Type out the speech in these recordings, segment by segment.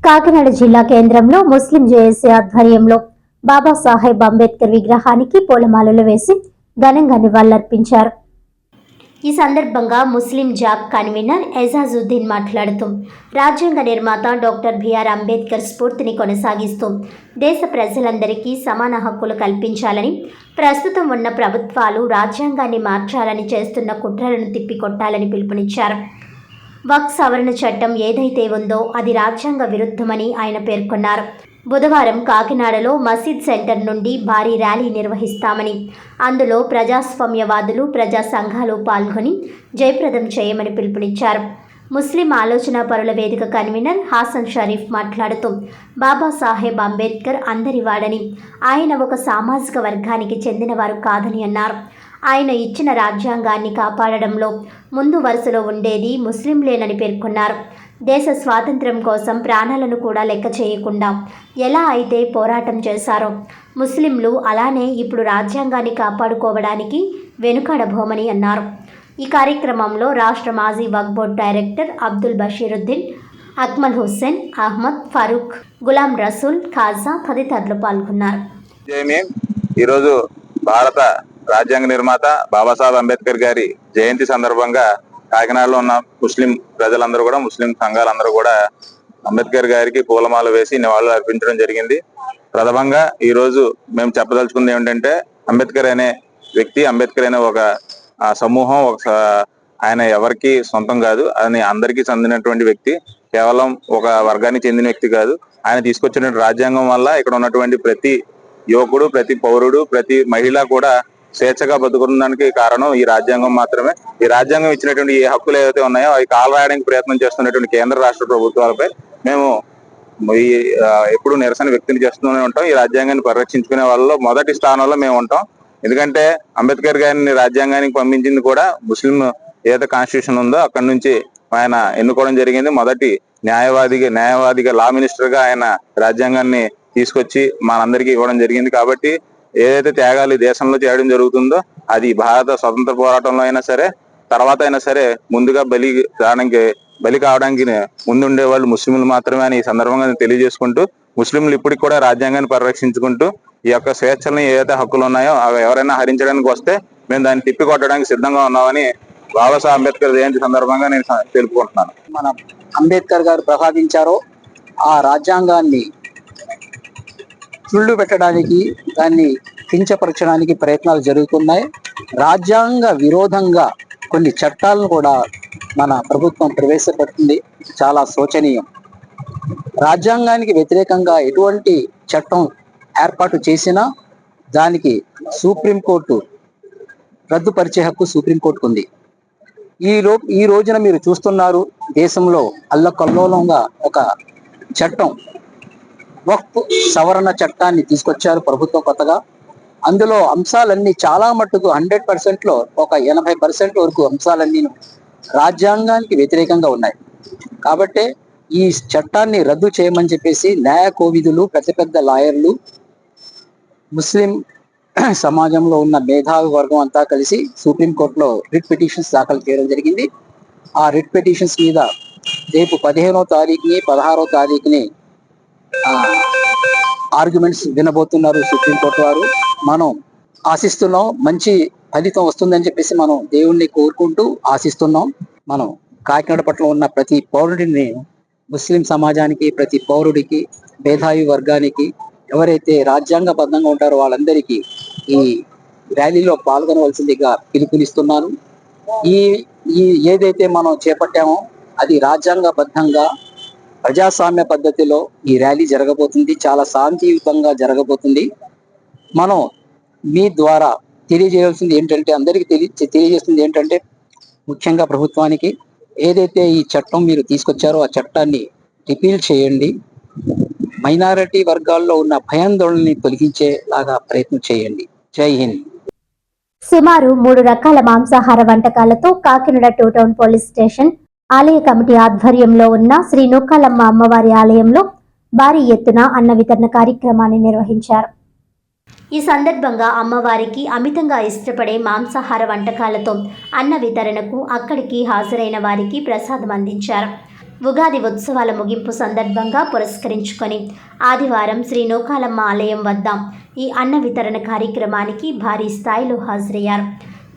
కాకినాడ జిల్లా కేంద్రంలో ముస్లిం జేఏసీ ఆధ్వర్యంలో బాబాసాహెబ్ అంబేద్కర్ విగ్రహానికి పూలమాలలు వేసి ఘనంగా నివాళులర్పించారు. ఈ సందర్భంగా ముస్లిం జాబ్ కన్వీనర్ ఎజాజుద్దీన్ మాట్లాడుతూ రాజ్యాంగ నిర్మాత డాక్టర్ బిఆర్ అంబేద్కర్ స్ఫూర్తిని కొనసాగిస్తూ దేశ ప్రజలందరికీ సమాన హక్కులు కల్పించాలని, ప్రస్తుతం ఉన్న ప్రభుత్వాలు రాజ్యాంగాన్ని మార్చాలని చేస్తున్న కుట్రలను తిప్పికొట్టాలని పిలుపునిచ్చారు. వక్ఫ్ సవరణ చట్టం ఏదైతే ఉందో అది రాజ్యాంగ విరుద్ధమని ఆయన పేర్కొన్నారు. బుధవారం కాకినాడలో మసీద్ సెంటర్ నుండి భారీ ర్యాలీ నిర్వహిస్తామని, అందులో ప్రజాస్వామ్యవాదులు, ప్రజా సంఘాలు పాల్గొని జయప్రదం చేయమని పిలుపునిచ్చారు. ముస్లిం ఆలోచన పరుల వేదిక కన్వీనర్ హాసన్ షరీఫ్ మాట్లాడుతూ బాబాసాహెబ్ అంబేద్కర్ అందరివాడని, ఆయన ఒక సామాజిక వర్గానికి చెందినవారు కాదని అన్నారు. ఆయన ఇచ్చిన రాజ్యాంగాన్ని కాపాడడంలో ముందు వరుసలో ఉండేది ముస్లింలేనని పేర్కొన్నారు. దేశ స్వాతంత్ర్యం కోసం ప్రాణాలను కూడా లెక్క చేయకుండా ఎలా అయితే పోరాటం చేశారో ముస్లింలు అలానే ఇప్పుడు రాజ్యాంగాన్ని కాపాడుకోవడానికి వెనుకడబోమని అన్నారు. ఈ కార్యక్రమంలో రాష్ట్ర మాజీ వక్ఫ్ బోర్డు డైరెక్టర్ అబ్దుల్ బషీరుద్దీన్, అక్మల్ హుస్సేన్, అహ్మద్, ఫరూక్, గులాం రసూల్, ఖాజా తదితరులు పాల్గొన్నారు. ఈరోజు భారత రాజ్యాంగ నిర్మాత బాబాసాహెబ్ అంబేద్కర్ గారి జయంతి సందర్భంగా కాకినాడలో ఉన్న ముస్లిం ప్రజలందరూ కూడా, ముస్లిం సంఘాలందరూ కూడా అంబేద్కర్ గారికి పూలమాల వేసి నివాళులు అర్పించడం జరిగింది. ప్రథమంగా ఈ రోజు మేము చెప్పదలుచుకుంది ఏమిటంటే, అంబేద్కర్ అనే వ్యక్తి, అంబేద్కర్ అనే ఒక సమూహం, ఆయన ఎవరికి సొంతం కాదు, అని అందరికీ చెందినటువంటి వ్యక్తి, కేవలం ఒక వర్గానికి చెందిన వ్యక్తి కాదు. ఆయన తీసుకొచ్చిన రాజ్యాంగం వల్ల ఇక్కడ ఉన్నటువంటి ప్రతి యువకుడు, ప్రతి పౌరుడు, ప్రతి మహిళ కూడా స్వేచ్ఛగా బతుకున్నదానికి కారణం ఈ రాజ్యాంగం మాత్రమే. ఈ రాజ్యాంగం ఇచ్చినటువంటి ఏ హక్కులు ఏవైతే ఉన్నాయో అవి కాలరాయడానికి ప్రయత్నం చేస్తున్నటువంటి కేంద్ర రాష్ట్ర ప్రభుత్వాలపై మేము ఎప్పుడు నిరసన వ్యక్తం చేస్తూనే ఉంటాం. ఈ రాజ్యాంగాన్ని పరిరక్షించుకునే వాళ్ళలో మొదటి స్థానంలో మేము ఉంటాం. ఎందుకంటే అంబేద్కర్ గారిని రాజ్యాంగానికి పంపించింది కూడా ముస్లిం ఏదైతే కాన్స్టిట్యూషన్ ఉందో అక్కడి నుంచి ఆయన ఎన్నుకోవడం జరిగింది. మొదటి న్యాయవాదిగా లా మినిస్టర్ గా ఆయన రాజ్యాంగాన్ని తీసుకొచ్చి మనందరికీ ఇవ్వడం జరిగింది. కాబట్టి ఏదైతే త్యాగాలు ఈ దేశంలో చేయడం జరుగుతుందో అది భారత స్వతంత్ర పోరాటంలో అయినా సరే, తర్వాత అయినా సరే, ముందుగా బలి కావడానికి ముందుండే వాళ్ళు ముస్లింలు మాత్రమే అని ఈ సందర్భంగా తెలియజేసుకుంటూ, ముస్లింలు ఇప్పటికి కూడా రాజ్యాంగాన్ని పరిరక్షించుకుంటూ ఈ యొక్క స్వేచ్ఛల్ని ఏదైతే హక్కులు ఉన్నాయో అవి ఎవరైనా హరించడానికి వస్తే మేము దాన్ని తిప్పికొట్టడానికి సిద్ధంగా ఉన్నామని బాబాసాహెబ్ అంబేద్కర్ జయంతి సందర్భంగా నేను తెలుపుకుంటున్నాను. మన అంబేద్కర్ గారు ప్రసాదించారో ఆ రాజ్యాంగాన్ని చుళ్ళు పెట్టడానికి, దాన్ని కించపరచడానికి ప్రయత్నాలు జరుగుతున్నాయి. రాజ్యాంగ విరోధంగా కొన్ని చట్టాలను కూడా మన ప్రభుత్వం ప్రవేశపెడుతుంది. చాలా శోచనీయం. రాజ్యాంగానికి వ్యతిరేకంగా ఎటువంటి చట్టం ఏర్పాటు చేసినా దానికి సుప్రీంకోర్టు రద్దుపరిచే హక్కు సుప్రీంకోర్టుకు ఉంది. ఈ రోజున మీరు చూస్తున్నారు, దేశంలో అల్లకల్లోలంగా ఒక చట్టం, వక్ఫ్ సవరణ చట్టాన్ని తీసుకొచ్చారు ప్రభుత్వం కొత్తగా. అందులో అంశాలన్నీ చాలా మట్టుకు 100%లో ఒక 80% వరకు అంశాలన్నీ రాజ్యాంగానికి వ్యతిరేకంగా ఉన్నాయి. కాబట్టి ఈ చట్టాన్ని రద్దు చేయమని చెప్పేసి న్యాయ కోవిదులు, పెద్ద పెద్ద లాయర్లు, ముస్లిం సమాజంలో ఉన్న మేధావి వర్గం అంతా కలిసి సుప్రీంకోర్టులో రిట్ పిటిషన్స్ దాఖలు చేయడం జరిగింది. ఆ రిట్ పిటిషన్స్ మీద రేపు 15వ తారీఖుని 16వ తారీఖుని ఆర్గ్యుమెంట్స్ వినబోతున్నారు సుప్రీంకోర్టు వారు. మనం ఆశిస్తున్నాం మంచి ఫలితం వస్తుందని చెప్పేసి మనం దేవుణ్ణి కోరుకుంటూ ఆశిస్తున్నాం. మనం కాకినాడ పట్ల ఉన్న ప్రతి పౌరుడిని, ముస్లిం సమాజానికి, ప్రతి పౌరుడికి, మేధావి వర్గానికి, ఎవరైతే రాజ్యాంగబద్ధంగా ఉంటారో వాళ్ళందరికీ ఈ ర్యాలీలో పాల్గొనవలసిందిగా పిలుపునిస్తున్నాను. ఏదైతే మనం చేపట్టామో అది రాజ్యాంగబద్ధంగా ప్రజాస్వామ్య పద్ధతిలో ఈ ర్యాలీ జరగబోతుంది. చాలా శాంతియుతంగా జరగబోతుంది. మనం మీ ద్వారా తెలియజేయాల్సింది ఏంటంటే, అందరికీ తెలియజేస్తుంది ఏంటంటే, ముఖ్యంగా ప్రభుత్వానికి ఏదైతే ఈ చట్టం మీరు తీసుకొచ్చారో ఆ చట్టాన్ని రిపీల్ చేయండి. మైనారిటీ వర్గాల్లో ఉన్న భయాందోళనని తొలగించేలాగా ప్రయత్నం చేయండి. జై హింద్. సుమారు 3 రకాల మాంసాహార వంటకాలతో కాకినాడ 2 టౌన్ పోలీస్ స్టేషన్ ఆలయ కమిటీ ఆధ్వర్యంలో ఉన్న శ్రీ నూకాలమ్మ అమ్మవారి ఆలయంలో భారీ ఎత్తున అన్న వితరణ కార్యక్రమాన్ని నిర్వహించారు. ఈ సందర్భంగా అమ్మవారికి అమితంగా ఇష్టపడే మాంసాహార వంటకాలతో అన్న వితరణకు అక్కడికి హాజరైన వారికి ప్రసాదం అందించారు. ఉగాది ఉత్సవాల ముగింపు సందర్భంగా పురస్కరించుకొని ఆదివారం శ్రీ నూకాలమ్మ ఆలయం వద్ద ఈ అన్న వితరణ కార్యక్రమానికి భారీ స్థాయిలో హాజరయ్యారు.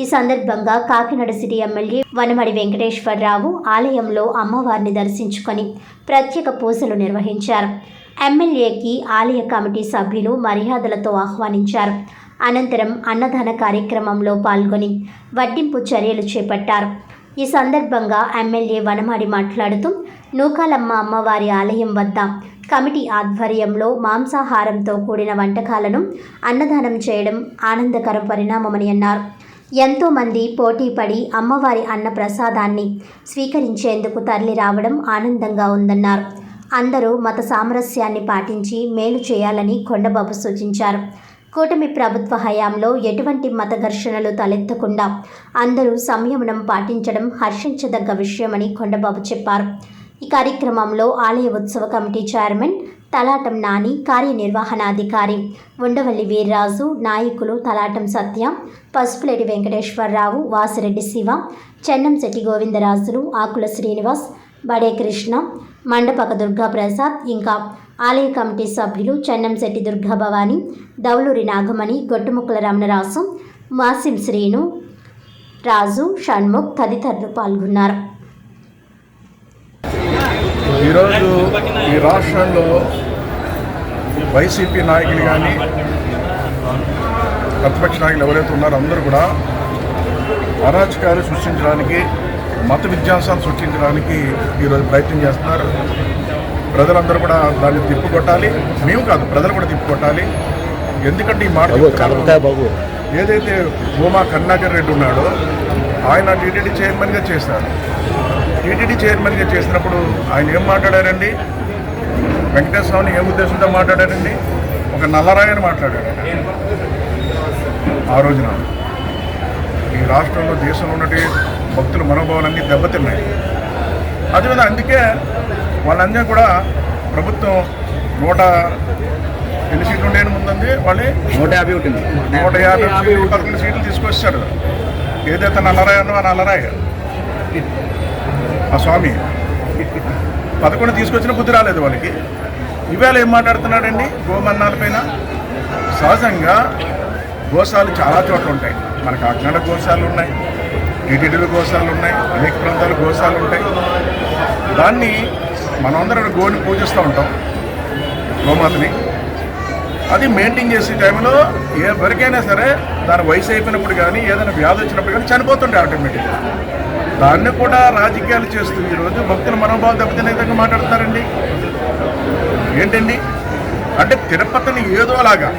ఈ సందర్భంగా కాకినాడ సిటీ ఎమ్మెల్యే వనమడి వెంకటేశ్వరరావు ఆలయంలో అమ్మవారిని దర్శించుకొని ప్రత్యేక పూజలు నిర్వహించారు. ఎమ్మెల్యేకి ఆలయ కమిటీ సభ్యులు మర్యాదలతో ఆహ్వానించారు. అనంతరం అన్నదాన కార్యక్రమంలో పాల్గొని వడ్డింపు చర్యలు చేపట్టారు. ఈ సందర్భంగా ఎమ్మెల్యే వనమాడి మాట్లాడుతూ నూకాలమ్మ అమ్మవారి ఆలయం వద్ద కమిటీ ఆధ్వర్యంలో మాంసాహారంతో కూడిన వంటకాలను అన్నదానం చేయడం ఆనందకర పరిణామమని అన్నారు. ఎంతోమంది పోటీపడి అమ్మవారి అన్న ప్రసాదాన్ని స్వీకరించేందుకు తరలి రావడం ఆనందంగా ఉందన్నారు. అందరూ మత సామరస్యాన్ని పాటించి మేలు చేయాలని కొండబాబు సూచించారు. కూటమి ప్రభుత్వ హయాంలో ఎటువంటి మత ఘర్షణలు తలెత్తకుండా అందరూ సంయమనం పాటించడం హర్షించదగ్గ విషయమని కొండబాబు చెప్పారు. ఈ కార్యక్రమంలో ఆలయ ఉత్సవ కమిటీ చైర్మన్ తలాటం నాని, కార్యనిర్వహణాధికారి ఉండవల్లి వీర్రాజు, నాయకులు తలాటం సత్య, పసుపులేటి వెంకటేశ్వరరావు, వాసిరెడ్డి శివ, చెన్నంశెట్టి గోవిందరాజులు, ఆకుల శ్రీనివాస్, బడే కృష్ణ, మండపక దుర్గాప్రసాద్, ఇంకా ఆలయ కమిటీ సభ్యులు చెన్నంశెట్టి దుర్గాభవాని, దౌలూరి నాగమణి, గొట్టుముక్కల రమణరాసు, మాసిం శ్రీను, రాజు, షణ్ముఖ్ తదితరులు పాల్గొన్నారు. ఈరోజు ఈ రాష్ట్రంలో వైసీపీ నాయకులు కానీ ప్రతిపక్ష నాయకులు ఎవరైతే ఉన్నారో అందరూ కూడా అరాచకాలు సృష్టించడానికి, మత విధ్వంసాలు సృష్టించడానికి ఈరోజు ప్రయత్నం చేస్తున్నారు. ప్రజలందరూ కూడా దాన్ని తిప్పుకొట్టాలి. మేము కాదు, ప్రజలు కూడా తిప్పుకొట్టాలి. ఎందుకంటే ఈ మాట ఏదైతే భూమా కరుణాకర్ రెడ్డి ఉన్నాడో ఆయన టీటీడీ చైర్మన్గా చేశారు. టీటీడీ చైర్మన్గా చేసినప్పుడు ఆయన ఏం మాట్లాడారండి? వెంకటేశ్వర స్వామిని ఏ ఉద్దేశంతో మాట్లాడారండి? ఒక నల్లరాయని మాట్లాడారు. ఆ రోజున ఈ రాష్ట్రంలో, దేశంలో ఉన్నటి భక్తుల మనోభావాలన్నీ దెబ్బతిన్నాయి. అదేవిధంగా అందుకే వాళ్ళందరూ కూడా ప్రభుత్వం 100 సీట్లు ఉండేది ముందుంది, వాళ్ళే 150 11 సీట్లు తీసుకొచ్చాడు. ఏదైతే నల్లరాయ అన్నో ఆ నల్లరాయ ఆ స్వామి 11 తీసుకొచ్చిన బుద్ధి రాలేదు వాళ్ళకి. ఇవాళ ఏం మాట్లాడుతున్నాడండి? గోమన్నాల పైన సహజంగా గోశాలు చాలా చోట్ల ఉంటాయి. మన కాకినాడ గోశాలు ఉన్నాయి, టీటీడీలో గోశాలు ఉన్నాయి, అనేక ప్రాంతాలు గోశాలు ఉంటాయి. దాన్ని మనమందరం గోని పూజిస్తూ ఉంటాం, గోమాతని. అది మెయింటైన్ చేసే టైంలో ఎవరికైనా సరే దాని వయసు అయిపోయినప్పుడు కానీ, ఏదైనా వ్యాధి వచ్చినప్పుడు కానీ చనిపోతుంటాయి ఆటోమేటిక్గా. దాన్ని కూడా రాజకీయాలు చేస్తూ ఈరోజు భక్తుల మనోభావాలు దెబ్బతినే విధంగా మాట్లాడుతున్నారండి. ఏంటండి అంటే తిరుపతిని ఏదోలాగా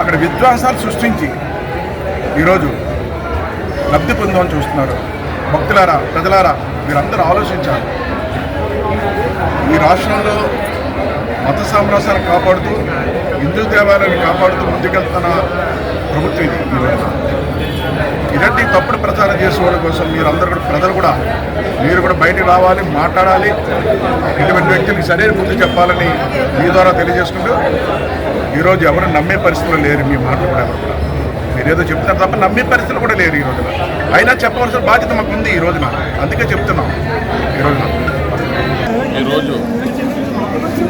అక్కడ విధ్వంసాలు సృష్టించి ఈరోజు లబ్ధి పొందామని చూస్తున్నారు. భక్తులారా, ప్రజలారా, మీరందరూ ఆలోచించాలి. ఈ రాష్ట్రంలో మత సామరస్యాన్ని కాపాడుతూ, హిందూ దేవాలయాన్ని కాపాడుతూ ముందుకెళ్తున్న ప్రభుత్వం ఇది. ఈరోజు ఇలాంటి తప్పుడు ప్రచారం చేసేవాళ్ళ కోసం మీరందరూ కూడా, ప్రజలు కూడా, మీరు కూడా బయటకు రావాలి, మాట్లాడాలి. ఇటువంటి వ్యక్తులకి సరైన బుద్ధి చెప్పాలని మీ ద్వారా తెలియజేసుకుంటూ, ఈరోజు ఎవరు నమ్మే పరిస్థితులు లేరు. మీ మాటలు కూడా ఎవరు కూడా మీరేదో చెప్తారు తప్ప నమ్మే పరిస్థితులు కూడా లేరు ఈ రోజున. అయినా చెప్పవలసిన బాధ్యత మాకు ఉంది ఈ రోజున, అందుకే చెప్తున్నాం. ఈరోజు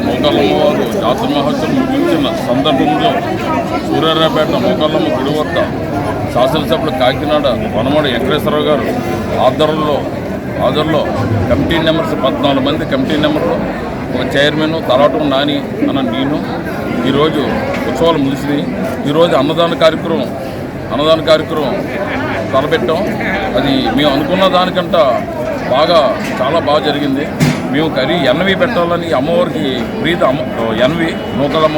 నూకాలమ్మ వారు జాతర మహోత్సవం ముగించిన సందర్భంలో సూర్యారావుపేట నూకాలమ్మ గుడి వద్ద శాసనసభ్యులు కాకినాడ వనమడి వెంకటేశ్వరరావు గారు ఆధ్వర్యంలో కమిటీ మెంబర్స్ 14 మంది కమిటీ మెంబర్లు, ఒక చైర్మన్ తలాటం నాని అన్న నేను ఈరోజు ఉత్సవాలు ముగిసినాయి. ఈరోజు అన్నదాన కార్యక్రమం తలపెట్టాం. అది మేము అనుకున్న దానికంట చాలా బాగా జరిగింది. మేము కర్రీ ఎన్వి పెట్టాలని అమ్మవారికి ప్రీతి ఎన్వి నూకాలమ్మ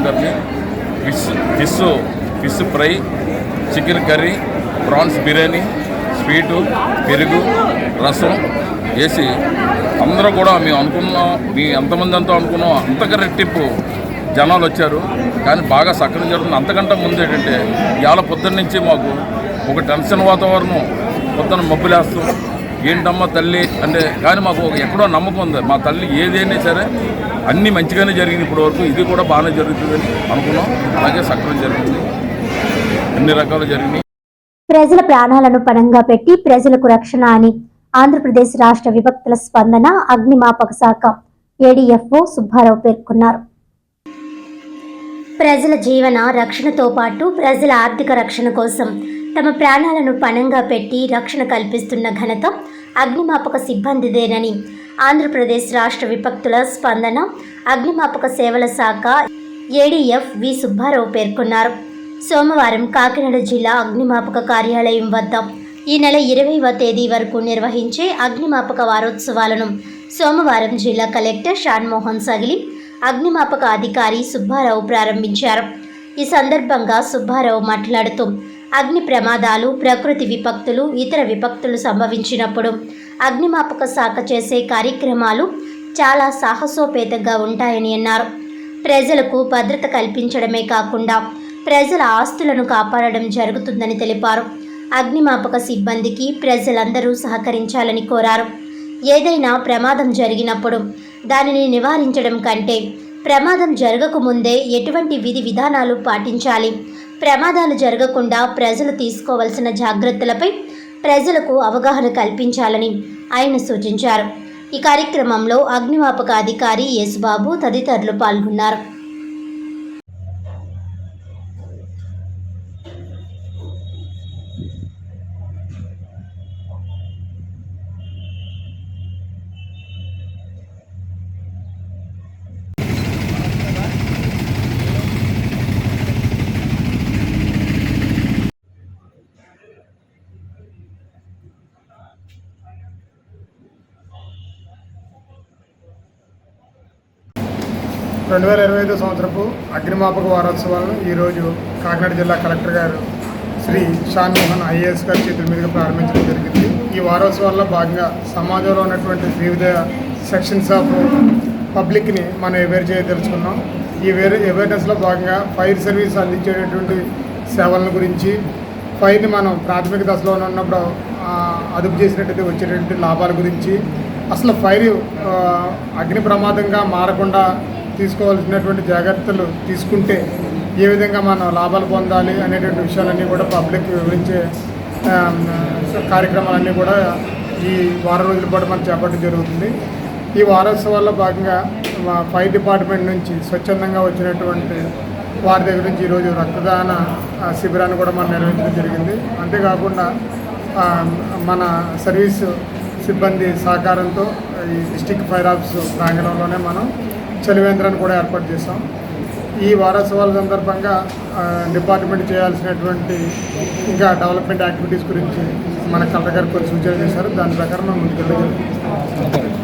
గారికి fish fry, chicken curry, prawns biryani, sweet, పెరుగు, రసం వేసి అందరూ కూడా మేము ఎంతమంది అనుకున్నాం అంతగా రెట్టింపు జనాలు వచ్చారు. కానీ బాగా సక్కగా జరుగుతుంది. అంతకంటే ముందు ఏంటంటే ఇవాళ పొద్దున్న నుంచి మాకు ఒక టెన్షన్ వాతావరణం, పొద్దున్న మబ్బులేస్తూ ఏంటమ్మా తల్లి అంటే, కానీ మాకు ఎక్కడో నమ్మకం ఉంది. మా తల్లి ఏదైనా సరే అన్నీ మంచిగానే జరిగింది ఇప్పటి వరకు, ఇది కూడా బాగానే జరుగుతుందని అనుకున్నాం. అలాగే సక్కగా జరిగింది, అన్ని రకాలు జరిగినాయి. ప్రజల ప్రాణాలను పణంగా పెట్టి ప్రజలకు రక్షణ అని ఆంధ్రప్రదేశ్ రాష్ట్ర విభక్తుల స్పందన అగ్నిమాపక శాఖ ఏడీఎఫ్ఓ సుబ్బారావు పేర్కొన్నారు. ప్రజల జీవన రక్షణతో పాటు ప్రజల ఆర్థిక రక్షణ కోసం తమ ప్రాణాలను పణంగా పెట్టి రక్షణ కల్పిస్తున్న ఘనత అగ్నిమాపక సిబ్బందిదేనని ఆంధ్రప్రదేశ్ రాష్ట్ర విభక్తుల స్పందన అగ్నిమాపక సేవల శాఖ ఏడీఎఫ్ వి సుబ్బారావు పేర్కొన్నారు. సోమవారం కాకినాడ జిల్లా అగ్నిమాపక కార్యాలయం వద్ద ఈ నెల 20వ తేదీ వరకు నిర్వహించే అగ్నిమాపక వారోత్సవాలను సోమవారం జిల్లా కలెక్టర్ షాన్మోహన్ సగిలి, అగ్నిమాపక అధికారి సుబ్బారావు ప్రారంభించారు. ఈ సందర్భంగా సుబ్బారావు మాట్లాడుతూ అగ్ని ప్రమాదాలు, ప్రకృతి విపత్తులు, ఇతర విపత్తులు సంభవించినప్పుడు అగ్నిమాపక శాఖ చేసే కార్యక్రమాలు చాలా సాహసోపేతంగా ఉంటాయని అన్నారు. ప్రజలకు భద్రత కల్పించడమే కాకుండా ప్రజల ఆస్తులను కాపాడడం జరుగుతుందని తెలిపారు. అగ్నిమాపక సిబ్బందికి ప్రజలందరూ సహకరించాలని కోరారు. ఏదైనా ప్రమాదం జరిగినప్పుడు దానిని నివారించడం కంటే ప్రమాదం జరగకముందే ఎటువంటి విధి విధానాలు పాటించాలి, ప్రమాదాలు జరగకుండా ప్రజలు తీసుకోవాల్సిన జాగ్రత్తలపై ప్రజలకు అవగాహన కల్పించాలని ఆయన సూచించారు. ఈ కార్యక్రమంలో అగ్నిమాపక అధికారి యేసుబాబు తదితరులు పాల్గొన్నారు. రెండు 2025 సంవత్సరపు అగ్నిమాపక వారోత్సవాలను ఈరోజు కాకినాడ జిల్లా కలెక్టర్ గారు శ్రీ షాన్మోహన్ ఐఏఎస్ గారి చేతుల మీదుగా ప్రారంభించడం జరిగింది. ఈ వారోత్సవాల్లో భాగంగా సమాజంలో ఉన్నటువంటి వివిధ సెక్షన్స్ ఆఫ్ పబ్లిక్ని మనం అవేర్ చేయదలుచుకున్నాం. ఈ అవేర్నెస్లో భాగంగా ఫైర్ సర్వీస్ అందించేటటువంటి సేవల గురించి, ఫైర్ని మనం ప్రాథమిక దశలో ఉన్నప్పుడు అదుపు చేసినట్టయితే వచ్చేటటువంటి లాభాల గురించి, అసలు ఫైర్ అగ్ని ప్రమాదంగా మారకుండా తీసుకోవాల్సినటువంటి జాగ్రత్తలు తీసుకుంటే ఏ విధంగా మనం లాభాలు పొందాలి అనేటువంటి విషయాలన్నీ కూడా పబ్లిక్ వివరించే కార్యక్రమాలన్నీ కూడా ఈ వారం రోజుల పాటు మనం చేపట్టడం జరుగుతుంది. ఈ వారోత్సవాల్లో భాగంగా మా ఫైర్ డిపార్ట్మెంట్ నుంచి స్వచ్ఛందంగా వచ్చినటువంటి వారి దగ్గర నుంచి ఈరోజు రక్తదాన శిబిరాన్ని కూడా మనం నిర్వహించడం జరిగింది. అంతేకాకుండా మన సర్వీస్ సిబ్బంది సహకారంతో ఈ డిస్ట్రిక్ట్ ఫైర్ ఆఫీస్ ప్రాంగణంలోనే మనం చలివేంద్రాన్ని కూడా ఏర్పాటు చేస్తాం. ఈ వారోత్సవాల సందర్భంగా డిపార్ట్మెంట్ చేయాల్సినటువంటి ఇంకా డెవలప్మెంట్ యాక్టివిటీస్ గురించి మన కలెక్టర్ గారు కొన్ని సూచనలు చేశారు. దాని ప్రకారం మనం ముందుకెళ్ళగలుగుతాం.